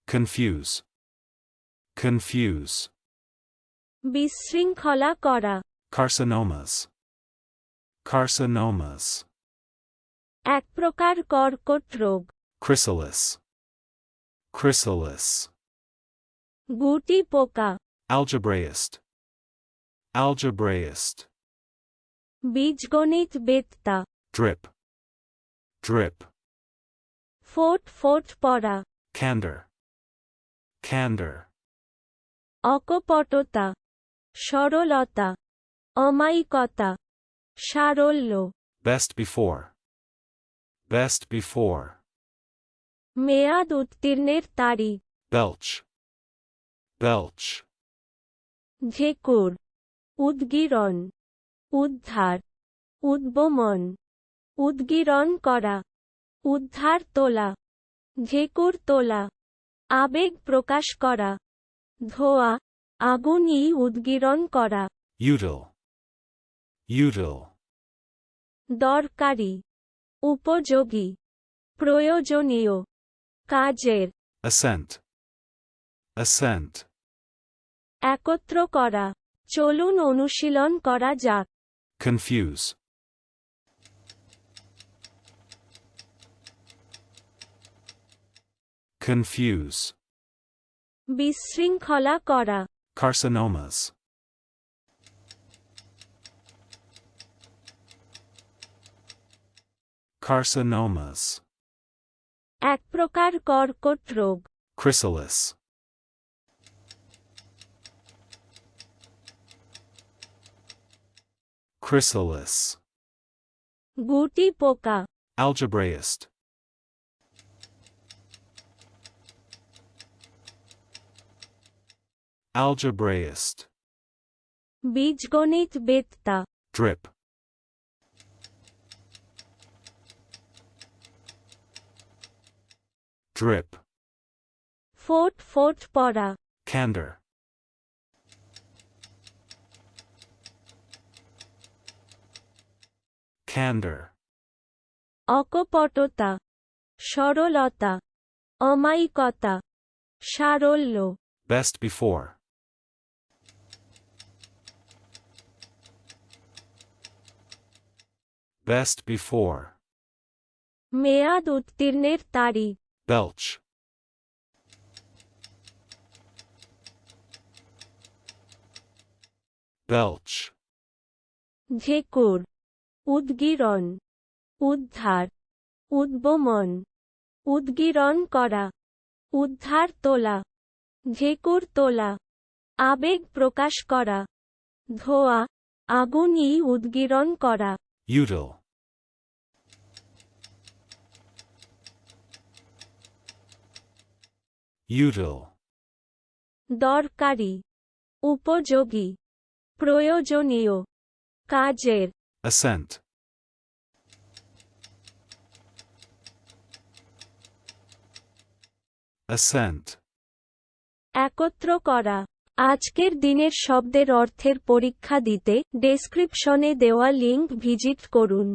confuse, confuse, বিশৃঙ্খলা করা, carcinomas, carcinomas, এক প্রকার কর্কট রোগ, chrysalis, chrysalis, গুটি পোকা, algebraist, algebraist, বীজগণিত বেত্তা, drip, drip, ফোট ফোট পড়া, candor, candor, অকপটতা, সরলতা, অমায়িকতা, সারল্য, best before, best before, মেয়াদ উত্তীর্ণের তারিখ, belch, belch, ঝেকুর, উদ্গীরণ, উদ্ধার, উদ্বমন, উদ্গীরণ করা, উদ্ধার তোলা, ঝেকুর তোলা, আবেগ প্রকাশ করা, ধোয়া, আগুনই উদ্গীরণ করা, util, util, দরকারি, উপযোগী, প্রয়োজনীয়, কাজের, assent, assent, একত্র করা, চলুন অনুশীলন করা যাক, confuse, confuse, বিশৃঙ্খলা করা, carcinomas, carcinomas, এক প্রকার কর্কট রোগ, chrysalis, chrysalis, গুটি পোকা, algebraist, algebraist, বীজগণিত বেত্তা, drip, drip, ফোট ফোট পড়া, candor, candor, অকপটতা, সরলতা, অমায়িকতা, সারল্য, best before, best before, মেয়াদ উত্তীর্ণের তারিখ, belch, belch, ঝেকুর, উদ্গীরণ, উদ্ধার, উদ্বমন, উদ্গীরণ করা, উদ্ধার তোলা, ঝেকুর তোলা, আবেগ প্রকাশ করা, ধোয়া, আগুনই উদ্গীরণ করা, util, util, দরকারি, উপযোগী, প্রয়োজনীয়, কাজের, assent, assent, একত্র করা। আজকের দিনের শব্দের অর্থের পরীক্ষা দিতে ডেসক্রিপশনে দেওয়া লিংক ভিজিট করুন।